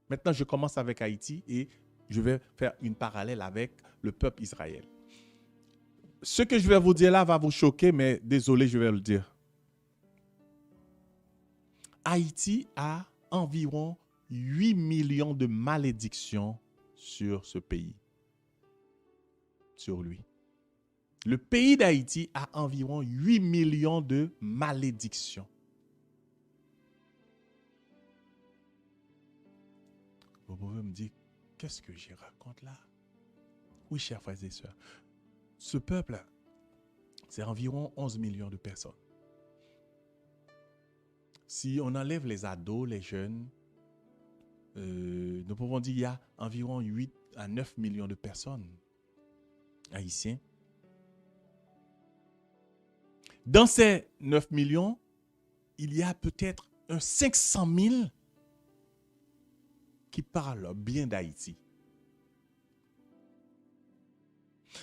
Maintenant, je commence avec Haïti et je vais faire une parallèle avec le peuple Israël. Ce que je vais vous dire là va vous choquer, mais désolé, je vais le dire. Haïti a environ 8 millions de malédictions sur ce pays, sur lui. Le pays d'Haïti a environ 8 millions de malédictions. Vous pouvez me dire, qu'est-ce que je raconte là? Oui, chers frères et sœurs, ce peuple, c'est environ 11 millions de personnes. Si on enlève les ados, les jeunes, nous pouvons dire qu'il y a environ 8 à 9 millions de personnes haïtiens. Dans ces 9 millions, il y a peut-être un 500 000 qui parlent bien d'Haïti.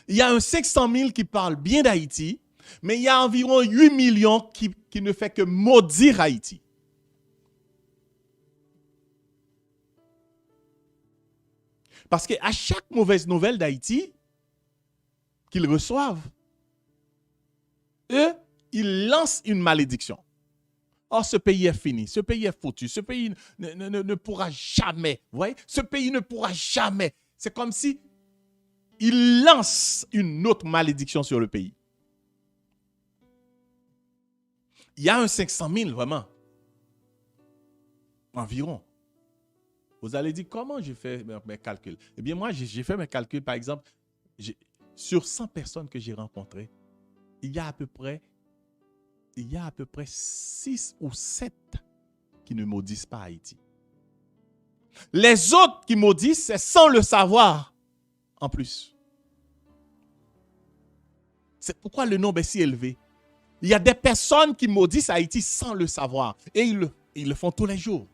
Il y a un 500 000 qui parlent bien d'Haïti, mais il y a environ 8 millions qui ne fait que maudire Haïti. Parce qu'à chaque mauvaise nouvelle d'Haïti qu'ils reçoivent, eux, ils lancent une malédiction. Oh, ce pays est fini, ce pays est foutu, ce pays ne pourra jamais, vous voyez, ce pays ne pourra jamais. C'est comme si ils lancent une autre malédiction sur le pays. Il y a un 500 000, vraiment. Environ. Vous allez dire, comment j'ai fait mes calculs? Eh bien, moi, j'ai fait mes calculs, par exemple, sur 100 personnes que j'ai rencontrées, il y a à peu près 6 ou 7 qui ne maudissent pas Haïti. Les autres qui maudissent, c'est sans le savoir en plus. C'est pourquoi le nombre est si élevé. Il y a des personnes qui maudissent Haïti sans le savoir. Et ils le font tous les jours.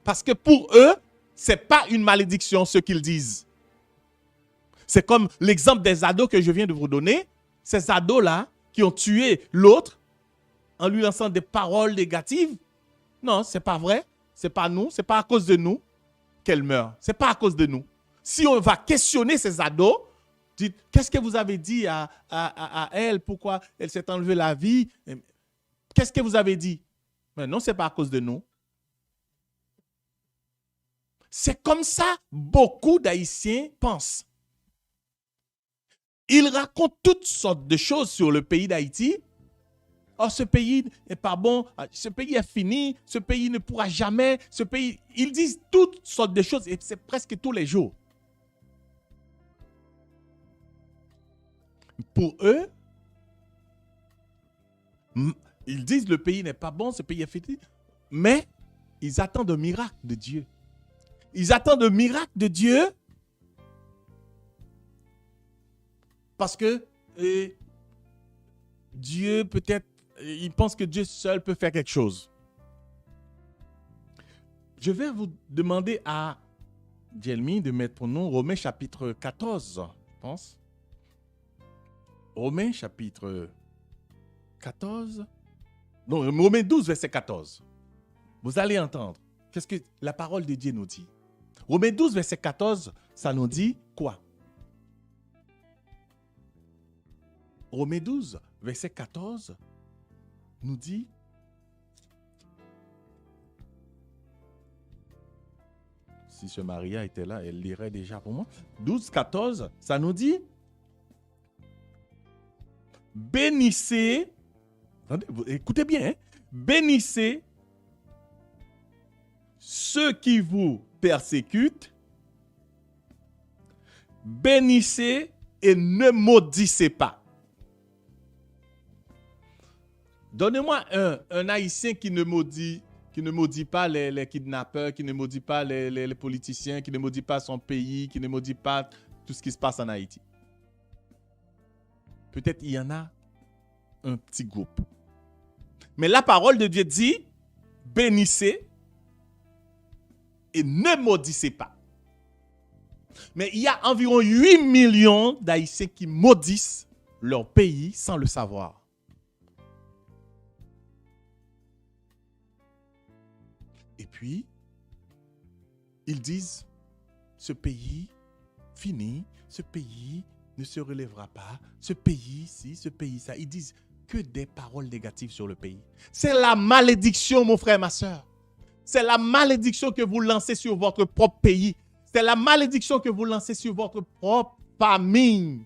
Parce que pour eux, ce n'est pas une malédiction ce qu'ils disent. C'est comme l'exemple des ados que je viens de vous donner. Ces ados-là qui ont tué l'autre en lui lançant des paroles négatives. Non, ce n'est pas vrai. Ce n'est pas nous. Ce n'est pas à cause de nous qu'elle meurt. Ce n'est pas à cause de nous. Si on va questionner ces ados, dites, qu'est-ce que vous avez dit à elle? Pourquoi elle s'est enlevée la vie? Qu'est-ce que vous avez dit? Mais non, ce n'est pas à cause de nous. C'est comme ça beaucoup d'Haïtiens pensent. Ils racontent toutes sortes de choses sur le pays d'Haïti. Oh, ce pays n'est pas bon, ce pays est fini, ce pays ne pourra jamais, ce pays... Ils disent toutes sortes de choses et c'est presque tous les jours. Pour eux, ils disent le pays n'est pas bon, ce pays est fini, mais ils attendent un miracle de Dieu. Ils attendent un miracle de Dieu parce que Dieu peut-être, ils pensent que Dieu seul peut faire quelque chose. Je vais vous demander à Jelmy de mettre pour nous Romains chapitre 14, je pense. Romains chapitre 14. Non, Romains 12, verset 14. Vous allez entendre. Qu'est-ce que la parole de Dieu nous dit? Romains 12, verset 14, ça nous dit quoi? Romains 12, verset 14, nous dit... Si ce Maria était là, elle lirait déjà pour moi. 12, 14, ça nous dit... Bénissez... Attendez, écoutez bien, hein? Bénissez ceux qui vous persécutent, bénissez et ne maudissez pas. Donnez-moi un Haïtien qui ne maudit pas les kidnappeurs, qui ne maudit pas les politiciens, qui ne maudit pas son pays, qui ne maudit pas tout ce qui se passe en Haïti. Peut-être il y en a un petit groupe. Mais la parole de Dieu dit, bénissez et ne maudissez pas. Mais il y a environ 8 millions d'Haïtiens qui maudissent leur pays sans le savoir. Et puis, ils disent, ce pays fini, ce pays ne se relèvera pas, ce pays ci, ce pays ça. Ils disent que des paroles négatives sur le pays. C'est la malédiction, mon frère, ma soeur. C'est la malédiction que vous lancez sur votre propre pays. C'est la malédiction que vous lancez sur votre propre famille.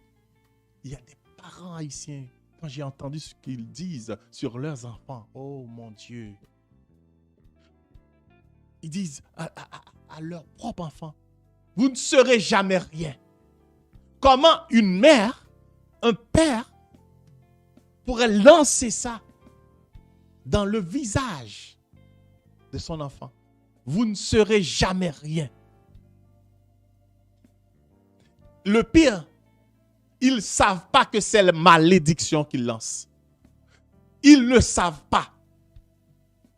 Il y a des parents haïtiens, quand j'ai entendu ce qu'ils disent sur leurs enfants, oh mon Dieu. Ils disent à leurs propres enfants, vous ne serez jamais rien. Comment une mère, un père pourrait lancer ça dans le visage de son enfant? Vous ne serez jamais rien. Le pire, ils ne savent pas que c'est la malédiction qu'ils lancent. Ils ne savent pas.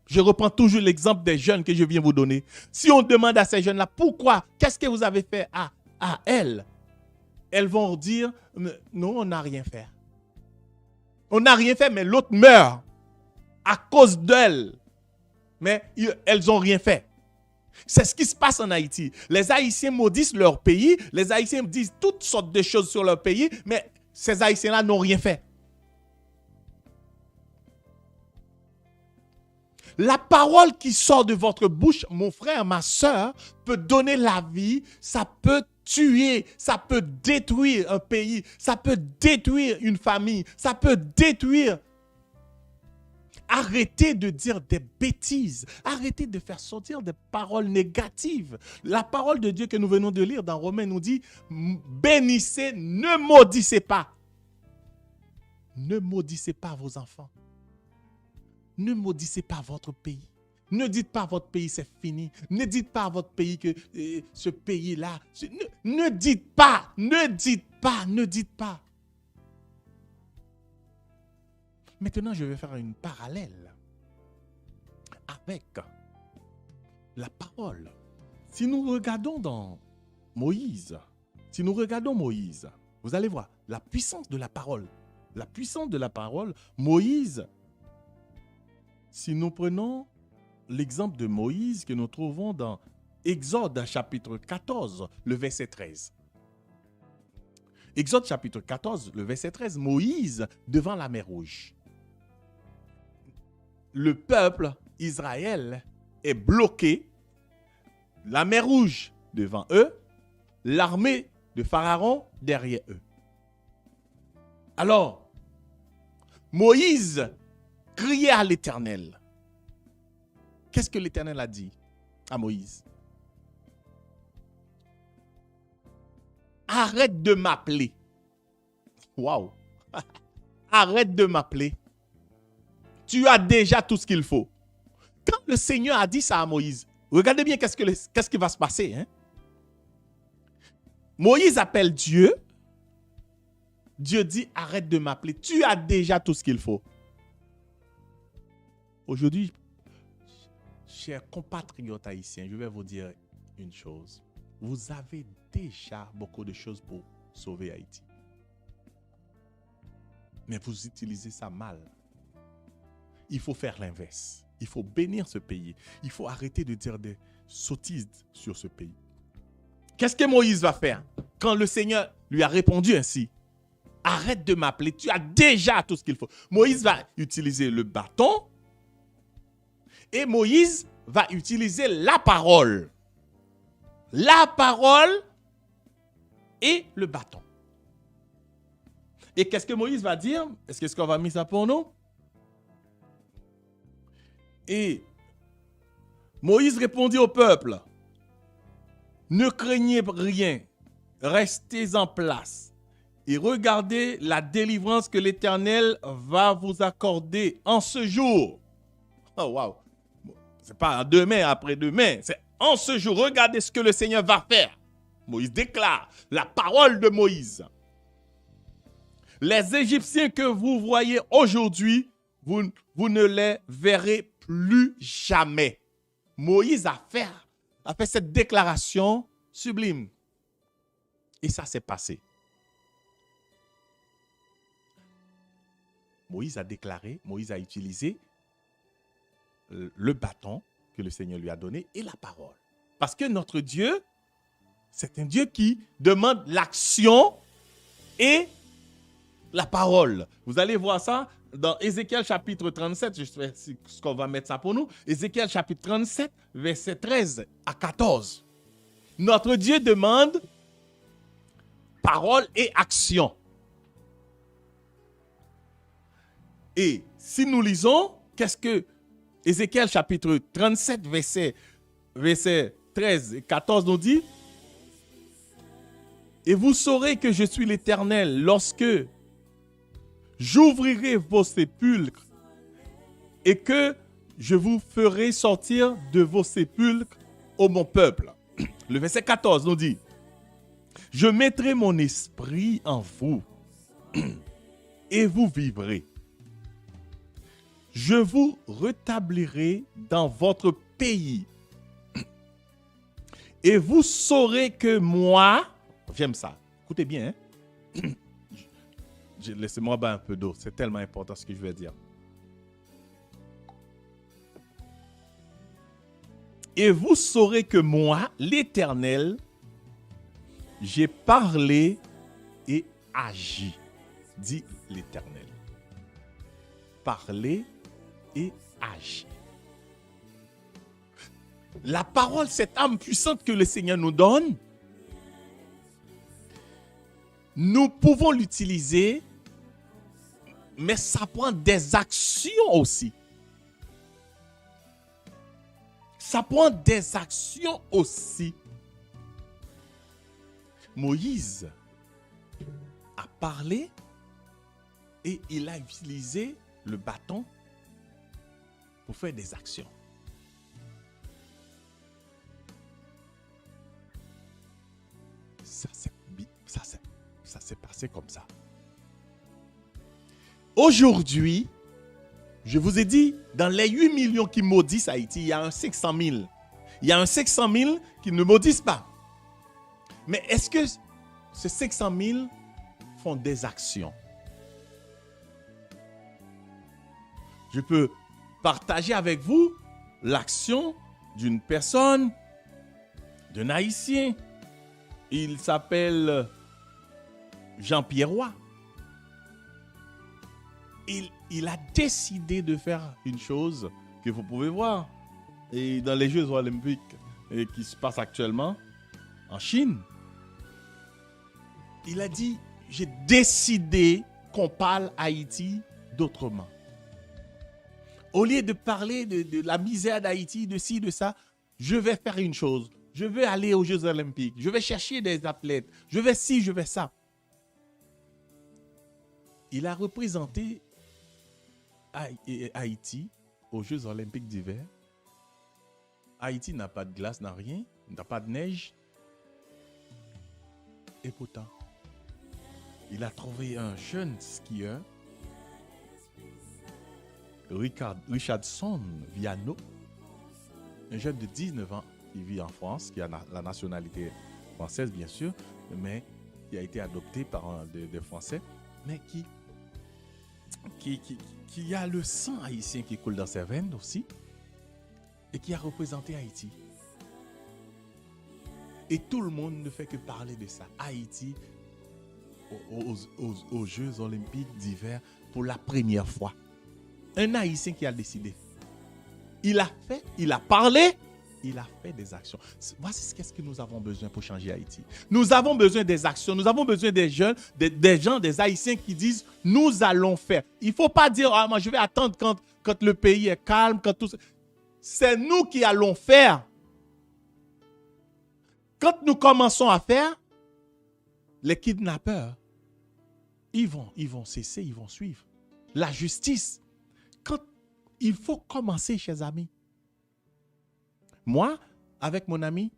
Je reprends toujours l'exemple des jeunes que je viens vous donner. Si on demande à ces jeunes-là, pourquoi, qu'est-ce que vous avez fait à elles? Elles vont dire, non, on n'a rien fait. On n'a rien fait, mais l'autre meurt à cause d'elles. Mais elles n'ont rien fait. C'est ce qui se passe en Haïti. Les Haïtiens maudissent leur pays, les Haïtiens disent toutes sortes de choses sur leur pays, mais ces Haïtiens-là n'ont rien fait. La parole qui sort de votre bouche, mon frère, ma soeur, peut donner la vie, ça peut tuer, ça peut détruire un pays, ça peut détruire une famille, ça peut détruire. Arrêtez de dire des bêtises, arrêtez de faire sortir des paroles négatives. La parole de Dieu que nous venons de lire dans Romains nous dit, bénissez, ne maudissez pas. Ne maudissez pas vos enfants. Ne maudissez pas votre pays. Ne dites pas à votre pays c'est fini. Ne dites pas à votre pays que ce pays-là. Ne dites pas, ne dites pas, ne dites pas. Maintenant, je vais faire une parallèle avec la parole. Si nous regardons dans Moïse, vous allez voir la puissance de la parole. La puissance de la parole, Moïse. Si nous prenons l'exemple de Moïse que nous trouvons dans Exode chapitre 14, le verset 13. Exode chapitre 14, le verset 13, Moïse devant la mer Rouge. Le peuple Israël est bloqué, la mer Rouge devant eux, l'armée de Pharaon derrière eux. Alors, Moïse criait à l'Éternel. Qu'est-ce que l'Éternel a dit à Moïse? Arrête de m'appeler. Waouh! Arrête de m'appeler. Tu as déjà tout ce qu'il faut. Quand le Seigneur a dit ça à Moïse, regardez bien qu'est-ce qui va se passer. Hein? Moïse appelle Dieu. Dieu dit, arrête de m'appeler. Tu as déjà tout ce qu'il faut. Aujourd'hui, chers compatriotes haïtiens, je vais vous dire une chose. Vous avez déjà beaucoup de choses pour sauver Haïti. Mais vous utilisez ça mal. Il faut faire l'inverse. Il faut bénir ce pays. Il faut arrêter de dire des sottises sur ce pays. Qu'est-ce que Moïse va faire quand le Seigneur lui a répondu ainsi? Arrête de m'appeler, tu as déjà tout ce qu'il faut. Moïse va utiliser le bâton et Moïse va utiliser la parole. La parole et le bâton. Et qu'est-ce que Moïse va dire? Est-ce qu'on va mettre ça pour nous? Et Moïse répondit au peuple, ne craignez rien, restez en place et regardez la délivrance que l'Éternel va vous accorder en ce jour. Oh wow! C'est pas demain, après-demain, c'est en ce jour. Regardez ce que le Seigneur va faire. Moïse déclare la parole de Moïse. Les Égyptiens que vous voyez aujourd'hui, vous ne les verrez plus jamais. Moïse a fait cette déclaration sublime. Et ça s'est passé. Moïse a déclaré, Moïse a utilisé le bâton que le Seigneur lui a donné et la parole. Parce que notre Dieu, c'est un Dieu qui demande l'action et la parole. Vous allez voir ça dans Ézéchiel chapitre 37. Je sais ce qu'on va mettre ça pour nous. Ézéchiel chapitre 37, verset 13 à 14. Notre Dieu demande parole et action. Et si nous lisons, qu'est-ce que Ézéchiel chapitre 37, verset 13 et 14 nous dit? Et vous saurez que je suis l'Éternel lorsque j'ouvrirai vos sépulcres et que je vous ferai sortir de vos sépulcres, ô mon peuple. Le verset 14 nous dit, je mettrai mon esprit en vous et vous vivrez. Je vous rétablirai dans votre pays et vous saurez que moi, j'aime ça, écoutez bien, hein? Laissez-moi boire un peu d'eau, c'est tellement important ce que je vais dire. Et vous saurez que moi, l'Éternel, j'ai parlé et agi, dit l'Éternel. Parler et agi. La parole, cette âme puissante que le Seigneur nous donne, nous pouvons l'utiliser, mais ça prend des actions aussi. Ça prend des actions aussi. Moïse a parlé et il a utilisé le bâton pour faire des actions. Ça s'est passé comme ça. Aujourd'hui, je vous ai dit, dans les 8 millions qui maudissent Haïti, il y a un 500 000. Il y a un 500 000 qui ne maudissent pas. Mais est-ce que ces 500 000 font des actions? Je peux partager avec vous l'action d'une personne, d'un Haïtien. Il s'appelle Jean-Pierre Roy. Il a décidé de faire une chose que vous pouvez voir et dans les Jeux olympiques qui se passent actuellement en Chine. Il a dit, j'ai décidé qu'on parle Haïti d'autrement. Au lieu de parler de la misère d'Haïti, de ci, de ça, je vais faire une chose. Je vais aller aux Jeux olympiques. Je vais chercher des athlètes. Je vais ci, je vais ça. Il a représenté Haïti aux Jeux olympiques d'hiver. Haïti n'a pas de glace, n'a rien, n'a pas de neige. Et pourtant, il a trouvé un jeune skieur, Richardson Viano, un jeune de 19 ans qui vit en France, qui a la nationalité française bien sûr, mais qui a été adopté par des Français, mais qui a le sang haïtien qui coule dans ses veines aussi, et qui a représenté Haïti. Et tout le monde ne fait que parler de ça. Haïti aux Jeux olympiques d'hiver pour la première fois. Un Haïtien qui a décidé. Il a fait, il a parlé, il a fait des actions. Voici ce que nous avons besoin pour changer Haïti. Nous avons besoin des actions. Nous avons besoin des jeunes, des gens, des Haïtiens qui disent nous allons faire. Il ne faut pas dire moi je vais attendre quand le pays est calme, quand tout. C'est nous qui allons faire. Quand nous commençons à faire, les kidnappeurs, ils vont cesser, ils vont suivre. La justice, quand il faut commencer, chers amis. Moi, avec mon ami,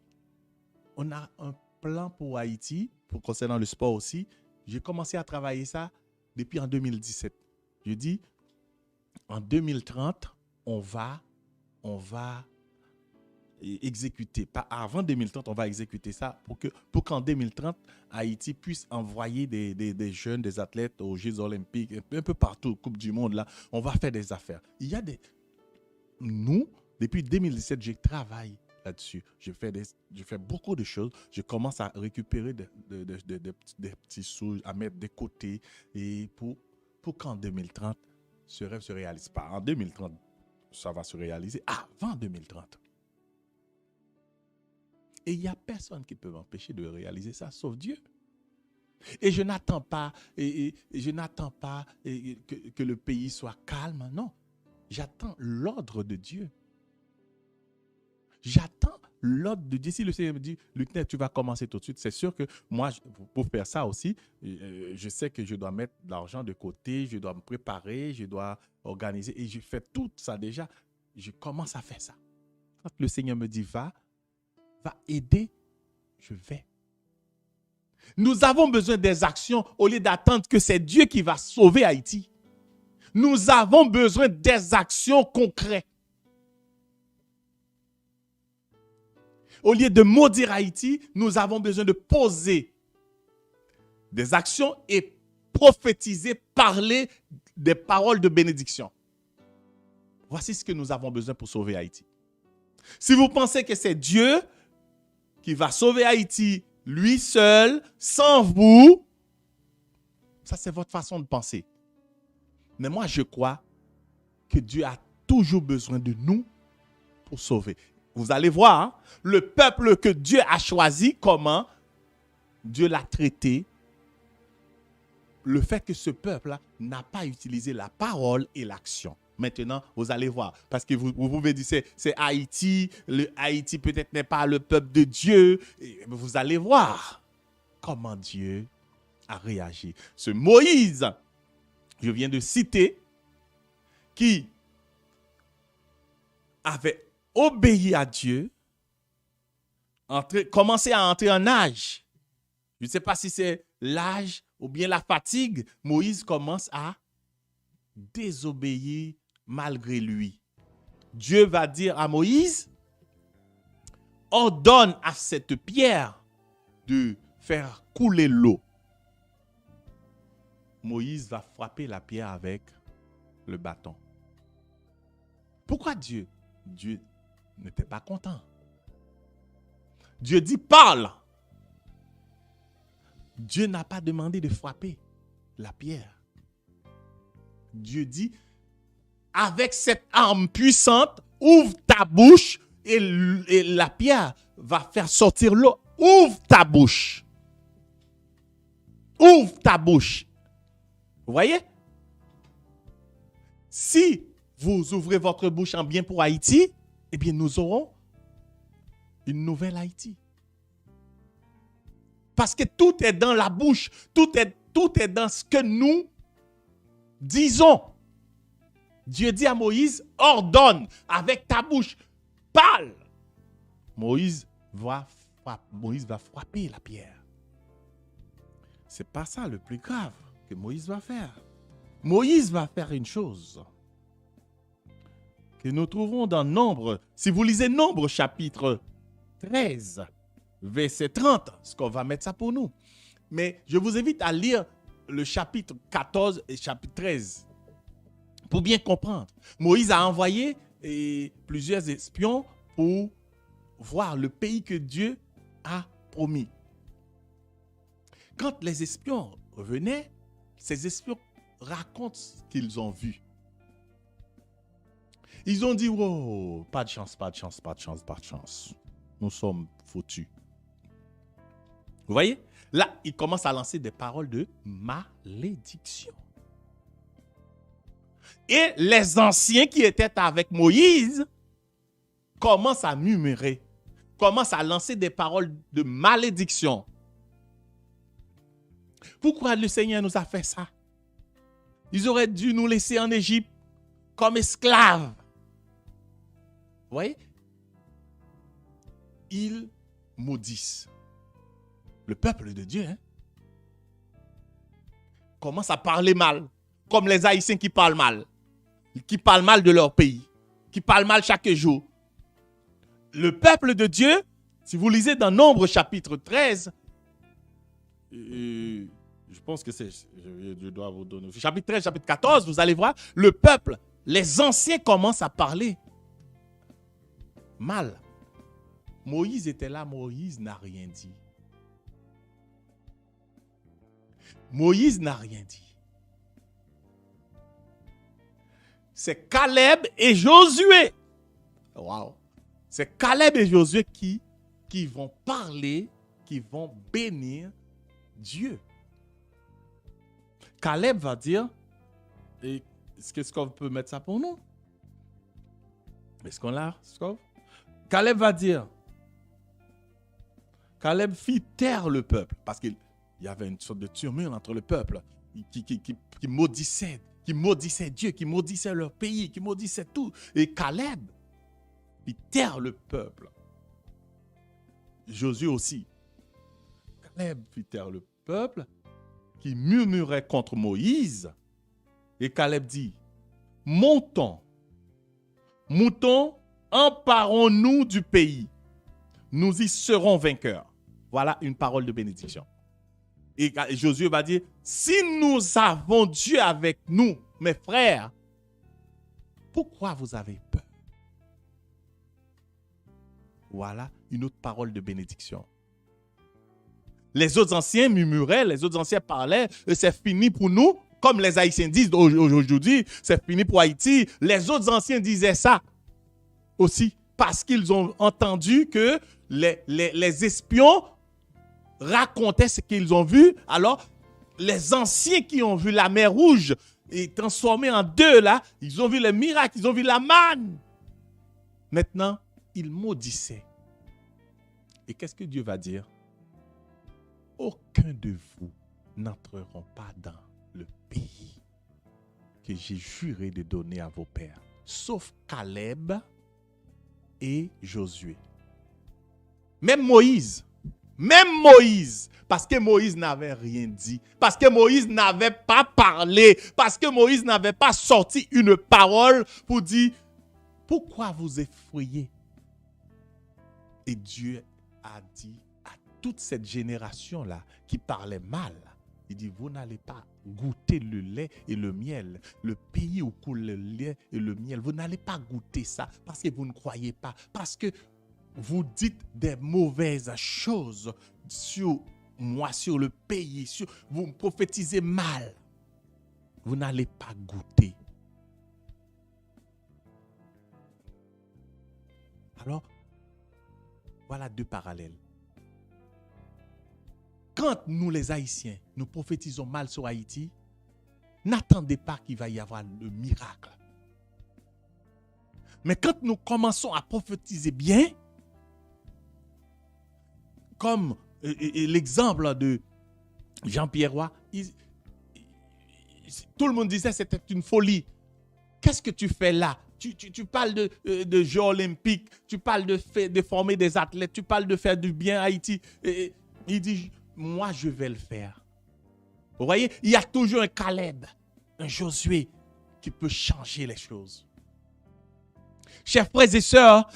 on a un plan pour Haïti, pour concernant le sport aussi. J'ai commencé à travailler ça depuis en 2017. Je dis, en 2030, on va exécuter. Pas avant 2030, on va exécuter ça pour qu'en 2030, Haïti puisse envoyer des jeunes, des athlètes aux Jeux olympiques, un peu partout, Coupe du Monde, là. On va faire des affaires. Nous, depuis 2017, je là-dessus. Je fais beaucoup de choses. Je commence à récupérer des petits sous, à mettre de côté et pour qu'en 2030, ce rêve se réalise pas. En 2030, ça va se réaliser avant 2030. Et il n'y a personne qui peut m'empêcher de réaliser ça, sauf Dieu. Et je n'attends pas, que le pays soit calme. Non, j'attends l'ordre de Dieu. J'attends l'ordre de Dieu. Si le Seigneur me dit, Luc, tu vas commencer tout de suite, c'est sûr que moi, pour faire ça aussi, je sais que je dois mettre de l'argent de côté, je dois me préparer, je dois organiser. Et je fais tout ça déjà. Je commence à faire ça. Quand le Seigneur me dit, va aider, je vais. Nous avons besoin des actions au lieu d'attendre que c'est Dieu qui va sauver Haïti. Nous avons besoin des actions concrètes. Au lieu de maudire Haïti, nous avons besoin de poser des actions et prophétiser, parler des paroles de bénédiction. Voici ce que nous avons besoin pour sauver Haïti. Si vous pensez que c'est Dieu qui va sauver Haïti lui seul, sans vous, ça c'est votre façon de penser. Mais moi je crois que Dieu a toujours besoin de nous pour sauver. Vous allez voir, hein, le peuple que Dieu a choisi, comment Dieu l'a traité. Le fait que ce peuple-là n'a pas utilisé la parole et l'action. Maintenant, vous allez voir. Parce que vous pouvez dire, c'est Haïti. Haïti peut-être n'est pas le peuple de Dieu. Et vous allez voir comment Dieu a réagi. Ce Moïse, je viens de citer, qui avait obéi à Dieu, commencé à entrer en âge. Je ne sais pas si c'est l'âge ou bien la fatigue. Moïse commence à désobéir malgré lui. Dieu va dire à Moïse, ordonne à cette pierre de faire couler l'eau. Moïse va frapper la pierre avec le bâton. Pourquoi Dieu n'était pas content? Dieu dit, parle. Dieu n'a pas demandé de frapper la pierre. Dieu dit, avec cette arme puissante, ouvre ta bouche et la pierre va faire sortir l'eau. Ouvre ta bouche. Ouvre ta bouche. Vous voyez? Si vous ouvrez votre bouche en bien pour Haïti, eh bien nous aurons une nouvelle Haïti. Parce que tout est dans la bouche, tout est dans ce que nous disons. Dieu dit à Moïse, ordonne avec ta bouche, parle. Moïse va frapper la pierre. C'est pas ça le plus grave que Moïse va faire. Moïse va faire une chose que nous trouvons dans Nombre. Si vous lisez Nombre chapitre 13, verset 30, ce qu'on va mettre ça pour nous. Mais je vous invite à lire le chapitre 14 et chapitre 13 pour bien comprendre. Moïse a envoyé plusieurs espions pour voir le pays que Dieu a promis. Quand les espions revenaient, ces espions racontent ce qu'ils ont vu. Ils ont dit, wow, pas de chance, pas de chance, pas de chance, pas de chance. Nous sommes foutus. Vous voyez? Là, ils commencent à lancer des paroles de malédiction. Et les anciens qui étaient avec Moïse commencent à murmurer, commencent à lancer des paroles de malédiction. Pourquoi le Seigneur nous a fait ça? Ils auraient dû nous laisser en Égypte comme esclaves. Vous voyez? Ils maudissent le peuple de Dieu. Commence à parler mal, comme les Haïtiens qui parlent mal de leur pays, qui parlent mal chaque jour. Le peuple de Dieu, si vous lisez dans Nombre chapitre 13, je pense que c'est, je dois vous donner, chapitre 13, chapitre 14, vous allez voir, le peuple, les anciens commencent à parler mal. Moïse était là, Moïse n'a rien dit. Moïse n'a rien dit. C'est Caleb et Josué. Wow. C'est Caleb et Josué qui vont parler, qui vont bénir Dieu. Caleb va dire, est-ce que Scov peut mettre ça pour nous? Est-ce qu'on l'a, Scov? Caleb va dire, Caleb fit taire le peuple, parce qu'il y avait une sorte de turmure entre le peuple qui maudissait Dieu, qui maudissait leur pays, qui maudissait tout. Et Caleb fit taire le peuple. Josué aussi. Caleb fit taire le peuple qui murmurait contre Moïse. Et Caleb dit, montons, emparons-nous du pays. Nous y serons vainqueurs. Voilà une parole de bénédiction. Et Josué va dire, si nous avons Dieu avec nous, mes frères, pourquoi vous avez peur? Voilà une autre parole de bénédiction. Les autres anciens murmuraient, les autres anciens parlaient, c'est fini pour nous, comme les Haïtiens disent aujourd'hui, c'est fini pour Haïti. Les autres anciens disaient ça aussi, parce qu'ils ont entendu que les espions racontaient ce qu'ils ont vu. Alors, les anciens qui ont vu la mer Rouge et transformée en deux, là, ils ont vu les miracles, ils ont vu la manne. Maintenant, ils maudissaient. Et qu'est-ce que Dieu va dire? Aucun de vous n'entreront pas dans le pays que j'ai juré de donner à vos pères, sauf Caleb et Josué. Même Moïse, parce que Moïse n'avait rien dit, parce que Moïse n'avait pas parlé, parce que Moïse n'avait pas sorti une parole pour dire, pourquoi vous effrayez? Et Dieu a dit à toute cette génération-là qui parlait mal, il dit, vous n'allez pas goûter le lait et le miel, le pays où coule le lait et le miel, vous n'allez pas goûter ça parce que vous ne croyez pas, parce que vous dites des mauvaises choses sur moi, sur le pays, vous prophétisez mal. Vous n'allez pas goûter. Alors, voilà deux parallèles. Quand nous, les Haïtiens, nous prophétisons mal sur Haïti, n'attendez pas qu'il va y avoir le miracle. Mais quand nous commençons à prophétiser bien, comme l'exemple de Jean-Pierre Roy, tout le monde disait que c'était une folie. Qu'est-ce que tu fais là? Tu parles de Jeux olympiques, tu parles de former des athlètes, tu parles de faire du bien à Haïti. Et il dit, moi je vais le faire. Vous voyez, il y a toujours un Caleb, un Josué qui peut changer les choses. Chers frères et sœurs,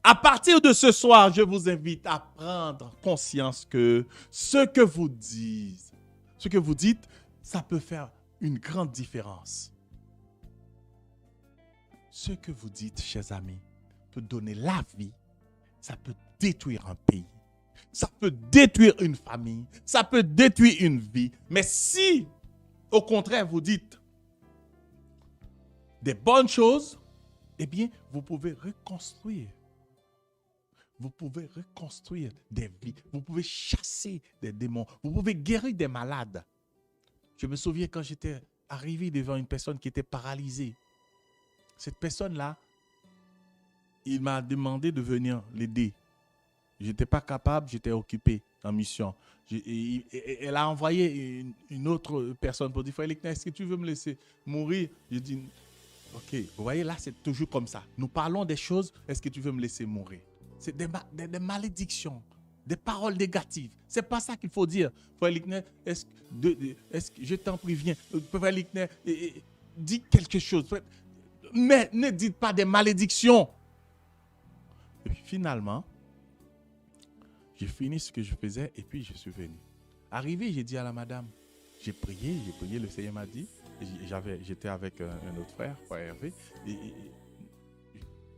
à partir de ce soir, je vous invite à prendre conscience que ce que vous dites, ça peut faire une grande différence. Ce que vous dites, chers amis, peut donner la vie, ça peut détruire un pays, ça peut détruire une famille, ça peut détruire une vie. Mais si, au contraire, vous dites des bonnes choses, eh bien, vous pouvez reconstruire. Vous pouvez reconstruire des vies. Vous pouvez chasser des démons. Vous pouvez guérir des malades. Je me souviens quand j'étais arrivé devant une personne qui était paralysée. Cette personne-là, il m'a demandé de venir l'aider. Je n'étais pas capable, j'étais occupé en mission. Elle a envoyé une autre personne pour dire, Frère Likner, est-ce que tu veux me laisser mourir? Je dis, ok, vous voyez là, c'est toujours comme ça. Nous parlons des choses, est-ce que tu veux me laisser mourir? C'est des malédictions, des paroles négatives. Ce n'est pas ça qu'il faut dire. Frère Likner, est-ce que je t'en prie, viens. Frère Likner, dis quelque chose. Mais ne dites pas des malédictions. Et puis finalement, j'ai fini ce que je faisais et puis je suis venu. Arrivé, j'ai dit à la madame, j'ai prié, le Seigneur m'a dit, j'étais avec un autre frère, frère Hervé, et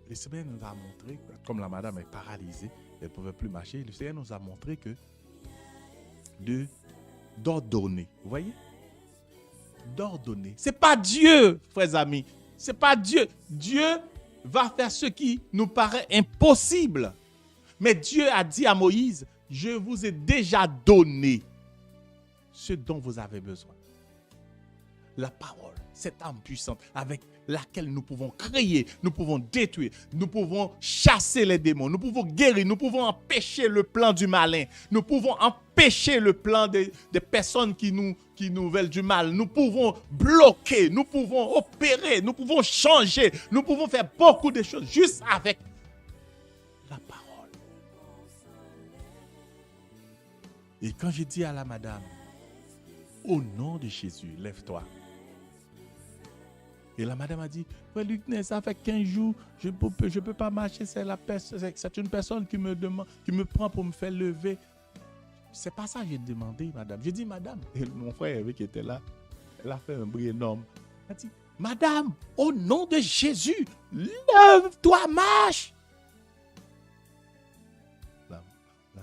le Seigneur nous a montré, comme la madame est paralysée, Elle ne pouvait plus marcher. Le Seigneur nous a montré que d'ordonner. Vous voyez? D'ordonner. Ce n'est pas Dieu, frères amis. Ce n'est pas Dieu. Dieu va faire ce qui nous paraît impossible. Mais Dieu a dit à Moïse, je vous ai déjà donné ce dont vous avez besoin. La parole, cette âme puissante avec laquelle nous pouvons créer, nous pouvons détruire, nous pouvons chasser les démons, nous pouvons guérir, nous pouvons empêcher le plan du malin, nous pouvons empêcher le plan des personnes qui nous veulent du mal, nous pouvons bloquer, nous pouvons opérer, nous pouvons changer, nous pouvons faire beaucoup de choses juste avec la parole. Et quand je dis à la madame, au nom de Jésus, lève-toi. Et la madame a dit, ouais, Luc, ça fait 15 jours, je peux pas marcher, c'est une personne qui me demande, qui me prend pour me faire lever. C'est pas ça que j'ai demandé, madame. J'ai dit, madame, et mon frère qui était là, elle a fait un bruit énorme. Elle a dit, madame, au nom de Jésus, lève-toi, marche. La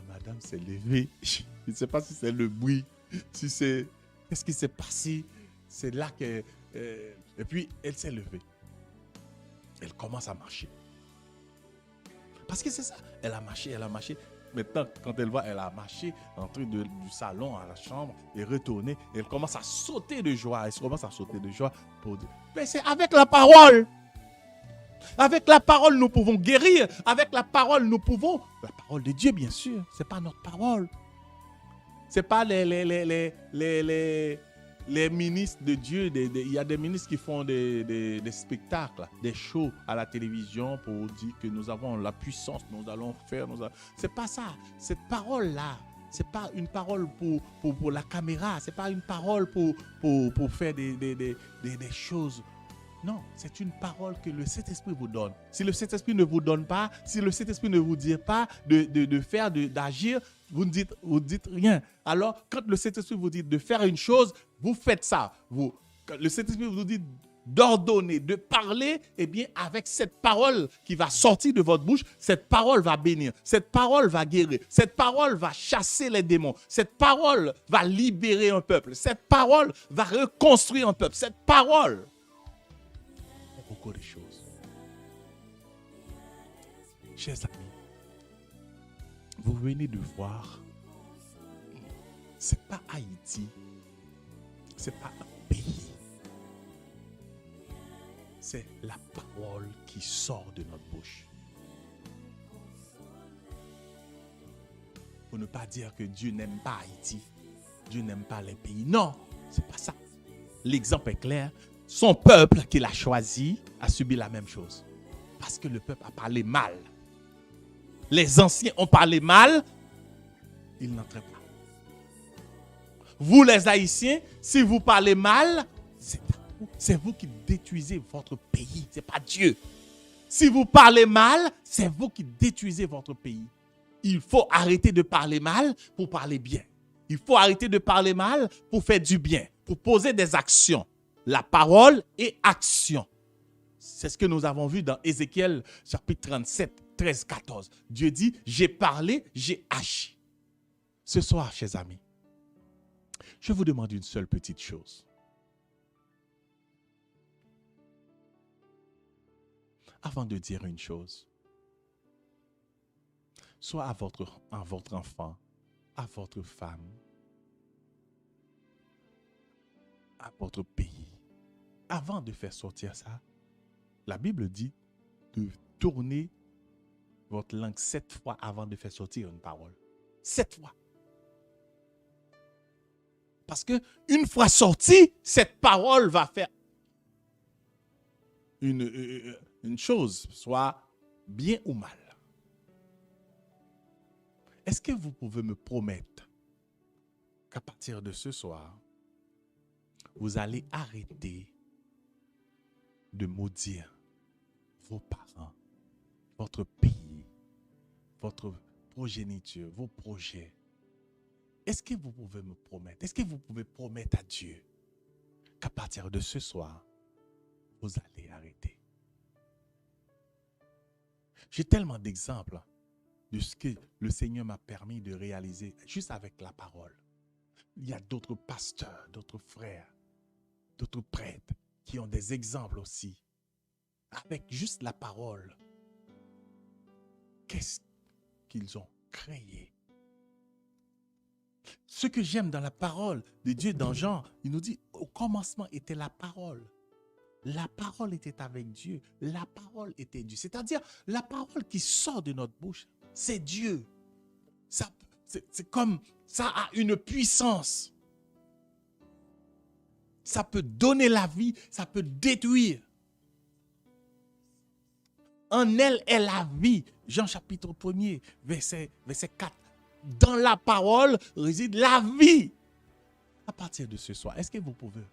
madame s'est levée. Je ne sais pas si c'est le bruit, si c'est... Qu'est-ce qui s'est passé? C'est là que... et puis, elle s'est levée. Elle commence à marcher. Parce que c'est ça. Elle a marché. Maintenant, quand elle voit, elle a marché, entrée du salon à la chambre, et retournée. Elle commence à sauter de joie. Pour dire, mais c'est avec la parole. Avec la parole, nous pouvons guérir. Avec la parole, nous pouvons... La parole de Dieu, bien sûr. Ce n'est pas notre parole. Ce n'est pas les ministres de Dieu. Il y a des ministres qui font des spectacles, des shows à la télévision pour dire que nous avons la puissance, nous allons faire... Ce n'est pas ça. Cette parole-là, ce n'est pas une parole pour la caméra. Ce n'est pas une parole pour faire des choses... Non, c'est une parole que le Saint-Esprit vous donne. Si le Saint-Esprit ne vous donne pas, si le Saint-Esprit ne vous dit pas de faire, d'agir, vous ne dites rien. Alors, quand le Saint-Esprit vous dit de faire une chose, vous faites ça. Quand le Saint-Esprit vous dit d'ordonner, de parler, eh bien, avec cette parole qui va sortir de votre bouche, cette parole va bénir, cette parole va guérir, cette parole va chasser les démons, cette parole va libérer un peuple, cette parole va reconstruire un peuple, cette parole... beaucoup de choses. Chers amis, vous venez de voir, c'est pas Haïti, c'est pas un pays, c'est la parole qui sort de notre bouche. Pour ne pas dire que Dieu n'aime pas Haïti, Dieu n'aime pas les pays. Non, c'est pas ça. L'exemple est clair. Son peuple qu'il a choisi a subi la même chose. Parce que le peuple a parlé mal. Les anciens ont parlé mal, ils n'entraient pas. Vous les Haïtiens, si vous parlez mal, c'est vous qui détruisez votre pays, ce n'est pas Dieu. Si vous parlez mal, c'est vous qui détruisez votre pays. Il faut arrêter de parler mal pour parler bien. Il faut arrêter de parler mal pour faire du bien, pour poser des actions. La parole et action. C'est ce que nous avons vu dans Ézéchiel chapitre 37, 13, 14. Dieu dit, j'ai parlé, j'ai agi. Ce soir, chers amis, je vous demande une seule petite chose. Avant de dire une chose, soit à votre enfant, à votre femme, à votre pays, avant de faire sortir ça, la Bible dit de tourner votre langue 7 fois avant de faire sortir une parole. 7 fois. Parce que une fois sortie, cette parole va faire une chose, soit bien ou mal. Est-ce que vous pouvez me promettre qu'à partir de ce soir, vous allez arrêter de maudire vos parents, votre pays, votre progéniture, vos projets? Est-ce que vous pouvez me promettre, est-ce que vous pouvez promettre à Dieu qu'à partir de ce soir, vous allez arrêter? J'ai tellement d'exemples de ce que le Seigneur m'a permis de réaliser juste avec la parole. Il y a d'autres pasteurs, d'autres frères, d'autres prêtres qui ont des exemples aussi. Avec juste la parole, qu'est-ce qu'ils ont créé? Ce que j'aime dans la parole de Dieu, dans Jean, il nous dit, au commencement était la parole. La parole était avec Dieu. La parole était Dieu. C'est-à-dire, la parole qui sort de notre bouche, c'est Dieu. C'est comme, ça a une puissance. Ça peut donner la vie, ça peut détruire. En elle est la vie. Jean chapitre 1er, verset 4. Dans la parole réside la vie. À partir de ce soir, est-ce que vous pouvez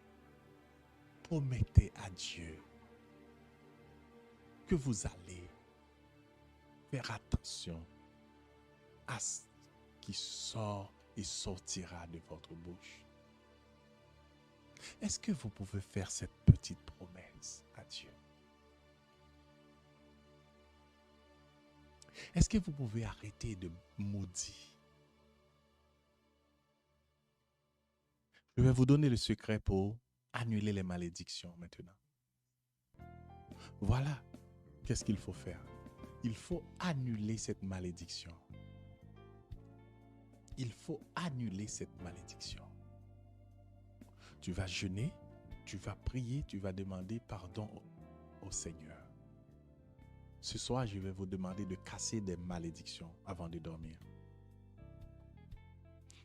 promettre à Dieu que vous allez faire attention à ce qui sort et sortira de votre bouche? Est-ce que vous pouvez faire cette petite promesse à Dieu? Est-ce que vous pouvez arrêter de maudire? Je vais vous donner le secret pour annuler les malédictions maintenant. Voilà, qu'est-ce qu'il faut faire? Il faut annuler cette malédiction. Il faut annuler cette malédiction. Tu vas jeûner, tu vas prier, tu vas demander pardon au Seigneur. Ce soir, je vais vous demander de casser des malédictions avant de dormir.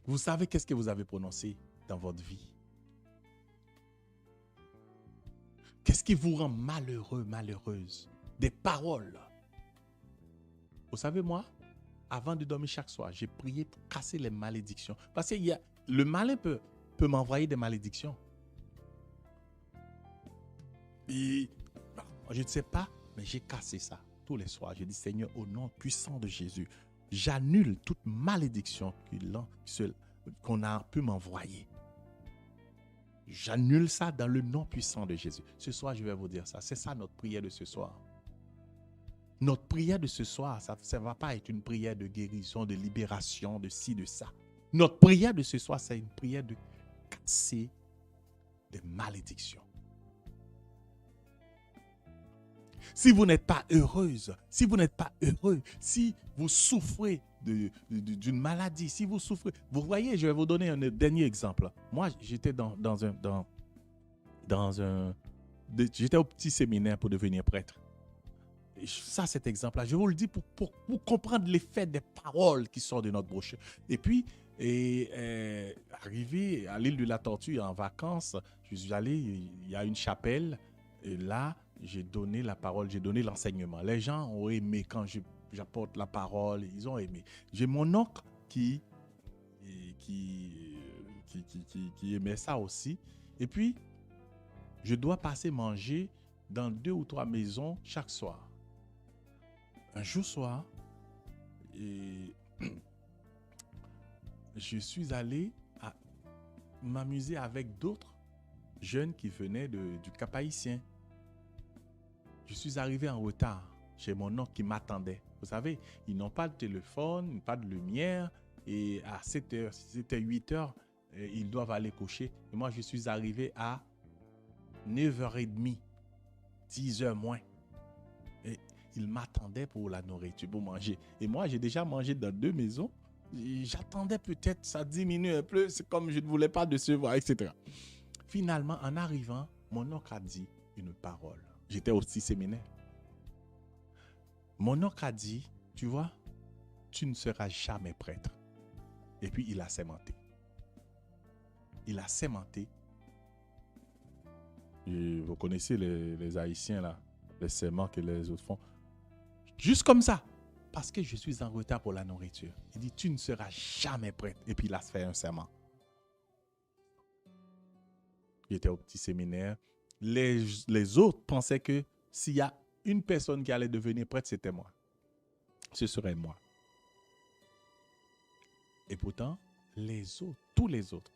Vous savez qu'est-ce que vous avez prononcé dans votre vie? Qu'est-ce qui vous rend malheureux, malheureuse? Des paroles. Vous savez, moi, avant de dormir chaque soir, j'ai prié pour casser les malédictions. Parce que le malin peut m'envoyer des malédictions. Et, je ne sais pas, mais j'ai cassé ça tous les soirs. Je dis, Seigneur, au nom puissant de Jésus, j'annule toute malédiction qu'on a pu m'envoyer. J'annule ça dans le nom puissant de Jésus. Ce soir, je vais vous dire ça. C'est ça notre prière de ce soir. Notre prière de ce soir, ça ne va pas être une prière de guérison, de libération, de ci, de ça. Notre prière de ce soir, c'est une prière de casser des malédictions. Si vous n'êtes pas heureuse, si vous n'êtes pas heureux, si vous souffrez d'une maladie, si vous souffrez... Vous voyez, je vais vous donner un dernier exemple. Moi, j'étais j'étais au petit séminaire pour devenir prêtre. Et ça, cet exemple-là, je vous le dis pour comprendre l'effet des paroles qui sortent de notre bouche. Et puis, arrivé à l'île de la Tortue en vacances, je suis allé, il y a une chapelle, et là, j'ai donné la parole, j'ai donné l'enseignement. Les gens ont aimé quand j'apporte la parole, ils ont aimé. J'ai mon oncle qui aimait ça aussi. Et puis, je dois passer manger dans 2 ou 3 maisons chaque soir. Un jour soir, je suis allé m'amuser avec d'autres jeunes qui venaient du Cap-Haïtien. Je suis arrivé en retard chez mon oncle qui m'attendait. Vous savez, ils n'ont pas de téléphone, pas de lumière. Et à 7h, si c'était 8h, ils doivent aller coucher. Et moi, je suis arrivé à 9h30, 10h moins. Et ils m'attendaient pour la nourriture, pour manger. Et moi, j'ai déjà mangé dans 2 maisons. J'attendais peut-être, ça diminue un peu. C'est comme je ne voulais pas décevoir, etc. Finalement, en arrivant, mon oncle a dit une parole. J'étais au petit séminaire. Mon oncle a dit, tu vois, tu ne seras jamais prêtre. Et puis, il a sémenté. Il a sémenté. Et vous connaissez les Haïtiens, là, les serments que les autres font. Juste comme ça. Parce que je suis en retard pour la nourriture. Il dit, tu ne seras jamais prêtre. Et puis, il a fait un serment. J'étais au petit séminaire. Les autres pensaient que s'il y a une personne qui allait devenir prêtre, c'était moi. Ce serait moi. Et pourtant, les autres, tous les autres,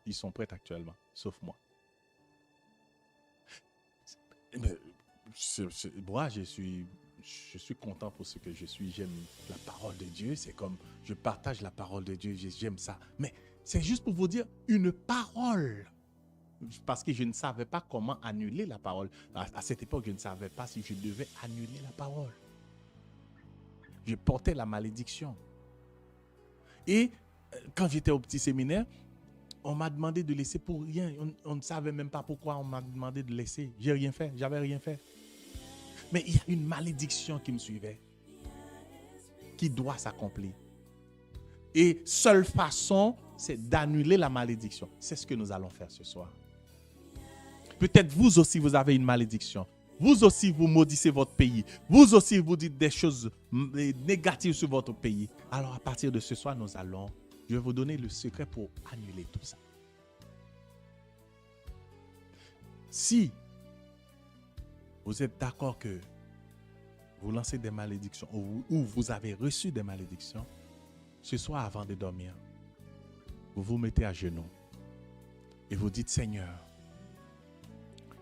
ils sont prêtres actuellement, sauf moi. Moi, je suis je suis content pour ce que je suis. J'aime la parole de Dieu. C'est comme je partage la parole de Dieu. J'aime ça. Mais c'est juste pour vous dire une parole. Parce que je ne savais pas comment annuler la parole. À cette époque, je ne savais pas si je devais annuler la parole. Je portais la malédiction. Et quand j'étais au petit séminaire, on m'a demandé de laisser pour rien. On ne savait même pas pourquoi on m'a demandé de laisser. J'ai rien fait. J'avais rien fait. Mais il y a une malédiction qui me suivait, qui doit s'accomplir. Et seule façon, c'est d'annuler la malédiction. C'est ce que nous allons faire ce soir. Peut-être vous aussi, vous avez une malédiction. Vous aussi, vous maudissez votre pays. Vous aussi, vous dites des choses négatives sur votre pays. Alors, à partir de ce soir, je vais vous donner le secret pour annuler tout ça. Si vous êtes d'accord que vous lancez des malédictions ou vous avez reçu des malédictions, ce soir avant de dormir, vous vous mettez à genoux et vous dites, Seigneur,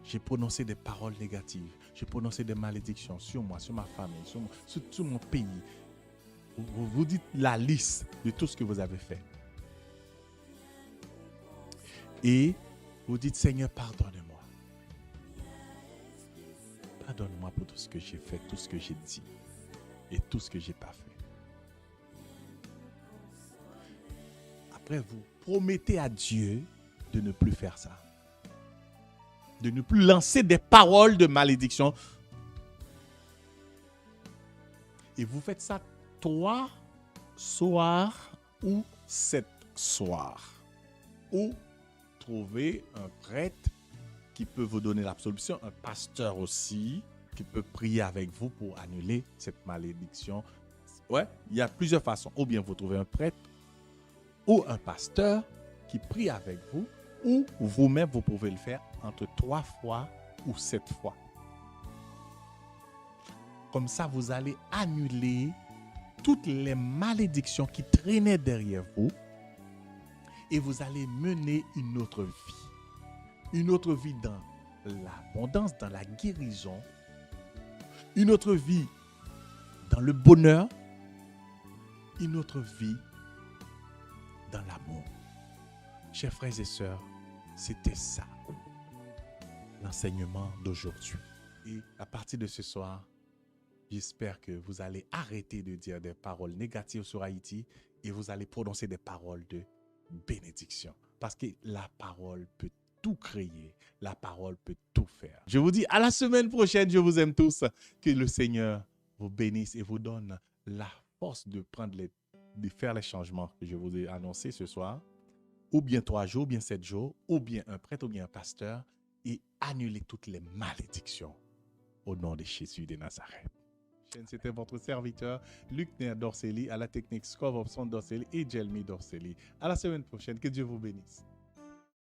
j'ai prononcé des paroles négatives, j'ai prononcé des malédictions sur moi, sur ma famille, sur mon pays. Vous dites la liste de tout ce que vous avez fait. Et vous dites, Seigneur, pardonne-moi. Pardonne-moi pour tout ce que j'ai fait, tout ce que j'ai dit et tout ce que je n'ai pas fait. Après, vous promettez à Dieu de ne plus faire ça. De ne plus lancer des paroles de malédiction. Et vous faites ça 3 soirs ou 7 soirs. Ou trouvez un prêtre qui peut vous donner l'absolution, un pasteur aussi, qui peut prier avec vous pour annuler cette malédiction. Ouais, il y a plusieurs façons. Ou bien vous trouvez un prêtre ou un pasteur qui prie avec vous, ou vous-même, vous pouvez le faire entre 3 fois ou 7 fois. Comme ça, vous allez annuler toutes les malédictions qui traînaient derrière vous et vous allez mener une autre vie. Une autre vie dans l'abondance, dans la guérison. Une autre vie dans le bonheur. Une autre vie dans l'amour. Chers frères et sœurs, c'était ça, l'enseignement d'aujourd'hui. Et à partir de ce soir, j'espère que vous allez arrêter de dire des paroles négatives sur Haïti et vous allez prononcer des paroles de bénédiction. Parce que la parole peut tout créer, la parole peut tout faire. Je vous dis à la semaine prochaine, je vous aime tous. Que le Seigneur vous bénisse et vous donne la force de faire les changements que je vous ai annoncés ce soir. Ou bien 3 jours, ou bien 7 jours, ou bien un prêtre, ou bien un pasteur, et annuler toutes les malédictions au nom de Jésus de Nazareth. C'était votre serviteur Luc Ner Dorceli, à la technique Scov Dorceli et Jelmy Dorceli. À la semaine prochaine, que Dieu vous bénisse.